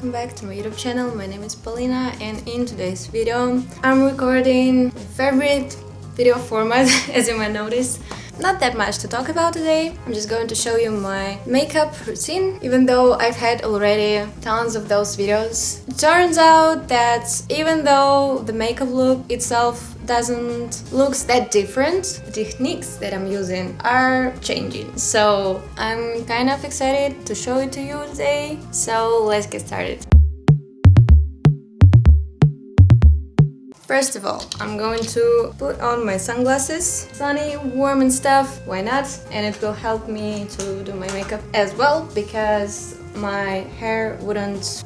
welcome back to my YouTube channel. My name is Paulina, and in today's video I'm recording my favorite video format as you might notice. Not that much to talk about today. I'm just going to show you my makeup routine, even though I've had already tons of those videos. It turns out that even though the makeup look itself doesn't look that different, the techniques that I'm using are changing. So I'm kind of excited to show it to you today. So let's get started. First of all, I'm going to put on my sunglasses. Sunny, warm and stuff, why not? And it will help me to do my makeup as well, because my hair wouldn't,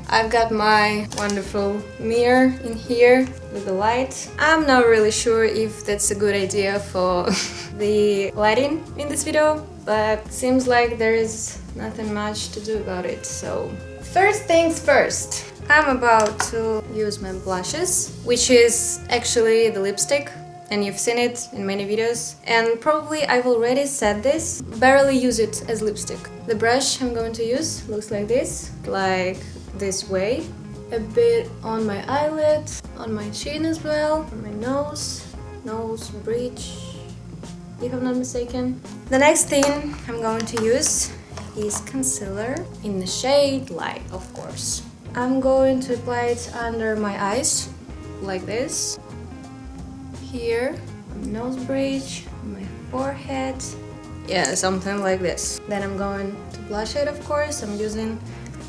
I've got my wonderful mirror in here with the light. I'm not really sure if that's a good idea for the lighting in this video, but seems like there is nothing much to do about it. So first things first. I'm about to use my blushes, which is actually the lipstick, and you've seen it in many videos. And probably I've already said this, barely use it as lipstick. The brush I'm going to use looks like this way. A bit on my eyelid, on my chin as well, on my nose bridge, if I'm not mistaken. The next thing I'm going to use is concealer in the shade Light, of course. I'm going to apply it under my eyes, like this. Here, on the nose bridge, on my forehead. Yeah, something like this. Then I'm going to blush it, of course. I'm using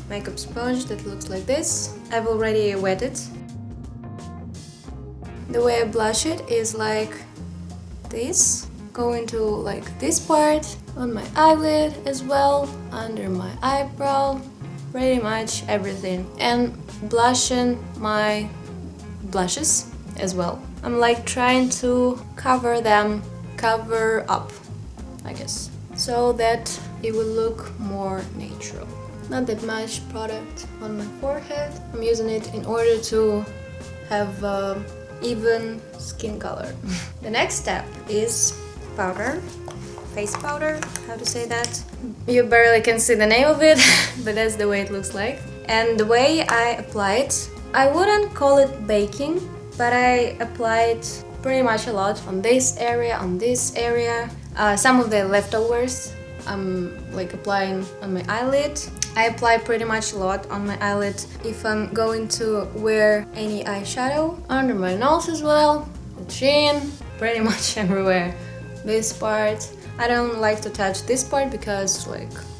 makeup sponge that looks like this. I've already wet it. The way I blush it is like this. Going to like this part, on my eyelid as well, under my eyebrow. Pretty much everything, and blushing my blushes as well. I'm like trying to cover up, I guess, so that it will look more natural. Not that much product on my forehead. I'm using it in order to have even skin color. The next step is powder. Face powder, how to say that? You barely can see the name of it, but that's the way it looks like. And the way I apply it, I wouldn't call it baking, but I apply it pretty much a lot on this area, on this area. Some of the leftovers I'm like applying on my eyelid. I apply pretty much a lot on my eyelid if I'm going to wear any eyeshadow. Under my nose as well, the chin, pretty much everywhere. This part. I don't like to touch this part because,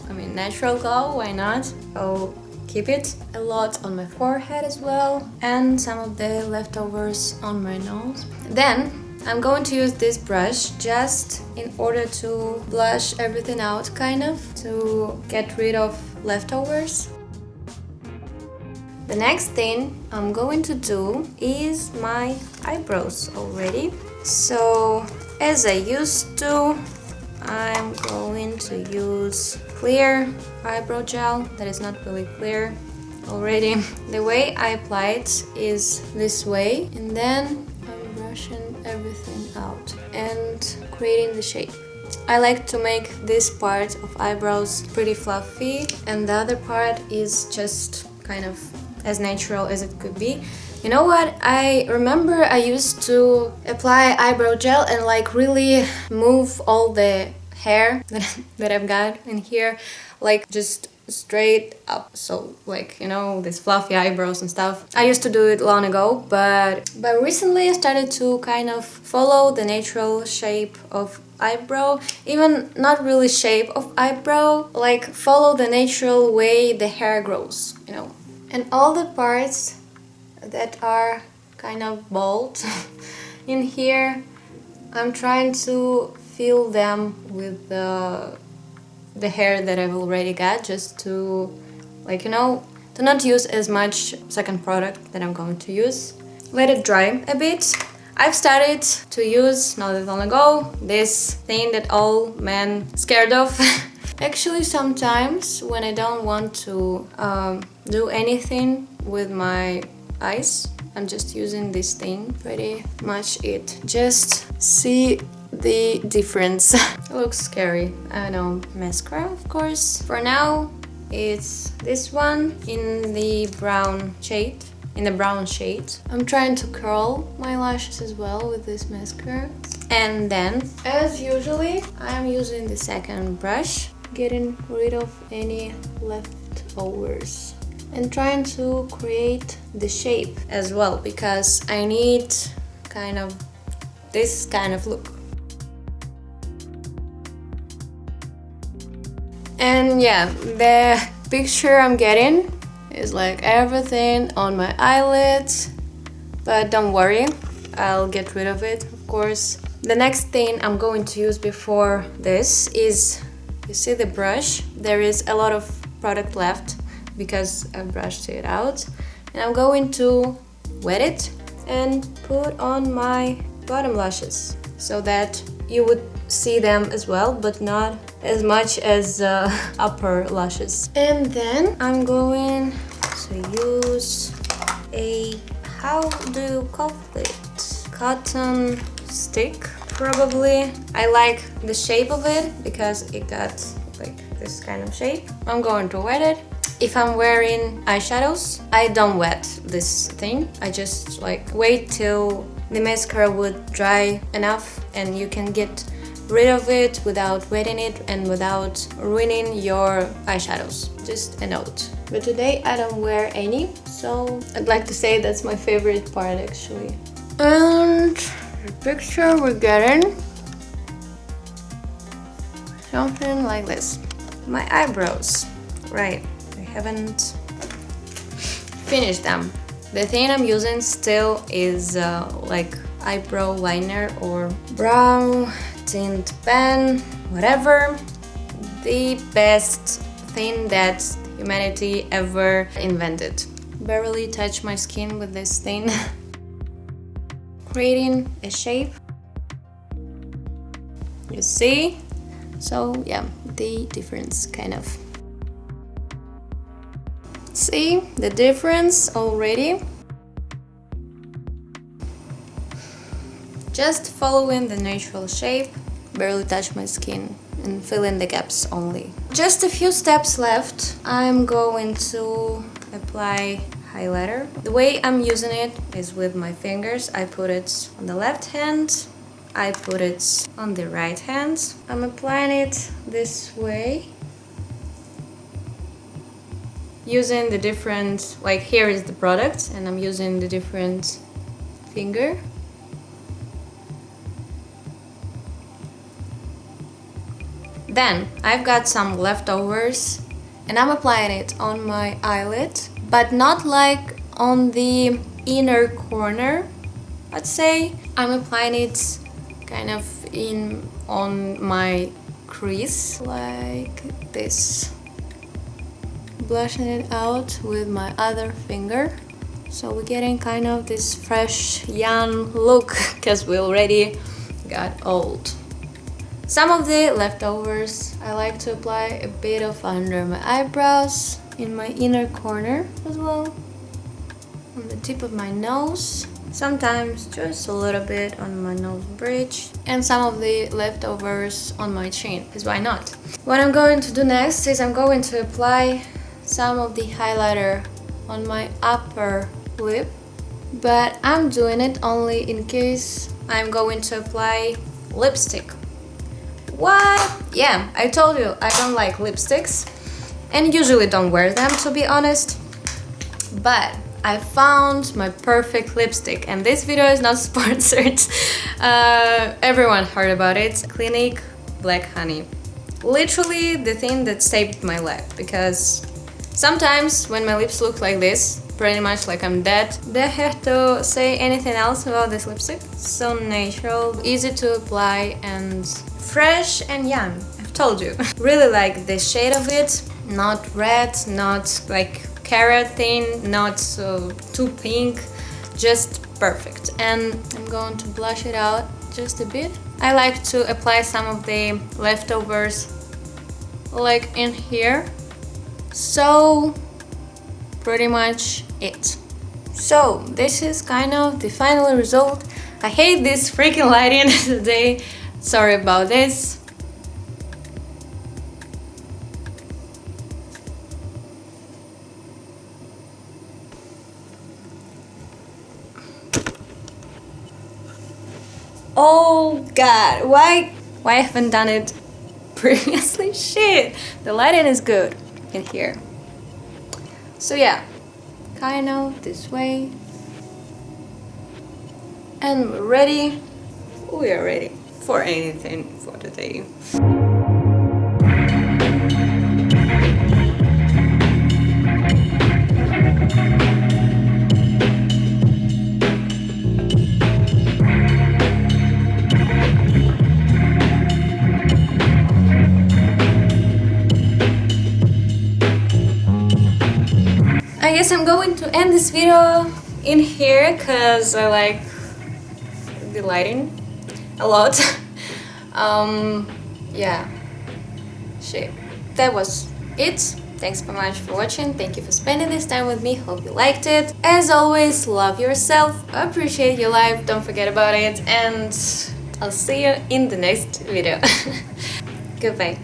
natural glow, why not? I'll keep it a lot on my forehead as well, and some of the leftovers on my nose. Then I'm going to use this brush just in order to blush everything out, to get rid of leftovers. The next thing I'm going to do is my eyebrows already. So, as I used to, I'm going to use clear eyebrow gel that is not really clear already. The way I apply it is this way, and then I'm brushing everything out and creating the shape. I like to make this part of eyebrows pretty fluffy, and the other part is just kind of as natural as it could be. You know what? I remember I used to apply eyebrow gel and really move all the hair that I've got in here, just straight up. So these fluffy eyebrows and stuff. I used to do it long ago, but recently I started to kind of follow the natural shape of eyebrow, even not really shape of eyebrow, follow the natural way the hair grows, And all the parts that are kind of bald in here, I'm trying to fill them with the hair that I've already got, just to to not use as much second product that I'm going to use. Let it dry a bit. I've started to use, not that long ago, this thing that all men scared of. Actually, sometimes when I don't want to do anything with my eyes, I'm just using this thing. Pretty much it. Just see the difference. It looks scary. I know. Mascara, of course. For now, It's this one in the brown shade. I'm trying to curl my lashes as well with this mascara. And then, as usually, I'm using the second brush, getting rid of any leftovers. And trying to create the shape as well, because I need kind of this kind of look. And yeah, the picture I'm getting is like everything on my eyelids, but don't worry, I'll get rid of it, of course. The next thing I'm going to use before this is, you see the brush? There is a lot of product left because I brushed it out. And I'm going to wet it and put on my bottom lashes so that you would see them as well, but not as much as upper lashes. And then I'm going to use a, how do you call it? Cotton stick, probably. I like the shape of it because it got like this kind of shape. I'm going to wet it. If I'm wearing eyeshadows, I don't wet this thing. I just like wait till the mascara would dry enough and you can get rid of it without wetting it and without ruining your eyeshadows. Just a note. But today I don't wear any, so I'd like to say that's my favorite part actually. And the picture we're getting something like this. My eyebrows, right? I haven't finished them. The thing I'm using still is like eyebrow liner or brow tint pen, whatever. The best thing that humanity ever invented. Barely touch my skin with this thing. Creating a shape. You see? So yeah, the difference kind of. See the difference already? Just following the natural shape, barely touch my skin and fill in the gaps only. Just a few steps left. I'm going to apply highlighter. The way I'm using it is with my fingers. I put it on the left hand, I put it on the right hand. I'm applying it this way. Using the different, like here is the product and I'm using the different finger. Then I've got some leftovers and I'm applying it on my eyelid, but not like on the inner corner, I'd say. I'm applying it kind of in on my crease like this. Blushing it out with my other finger. So we're getting kind of this fresh, young look because we already got old. Some of the leftovers I like to apply a bit of under my eyebrows, in my inner corner as well, on the tip of my nose, sometimes just a little bit on my nose bridge, and some of the leftovers on my chin, because why not? What I'm going to do next is I'm going to apply some of the highlighter on my upper lip, but I'm doing it only in case I'm going to apply lipstick. What? Yeah, I told you I don't like lipsticks and usually don't wear them, to be honest, but I found my perfect lipstick and this video is not sponsored. Everyone heard about it. Clinique Black Honey. Literally the thing that saved my life, because sometimes when my lips look like this, pretty much like I'm dead, they have to say anything else about this lipstick. So natural, easy to apply and fresh and young, I've told you. Really like the shade of it, not red, not like carrot thing, not too pink, just perfect. And I'm going to blush it out just a bit. I like to apply some of the leftovers like in here. So pretty much it. So this is kind of the final result. I hate this freaking lighting today. Sorry about this. Oh god, why I haven't done it previously? Shit, the lighting is good in here. So yeah, kind of this way. And we're ready. We are ready for anything for today. I guess I'm going to end this video in here because I like the lighting a lot. Yeah, shit, that was it. Thanks so much for watching. Thank you for spending this time with me. Hope you liked it. As always, love yourself, appreciate your life, don't forget about it, and I'll see you in the next video. Goodbye.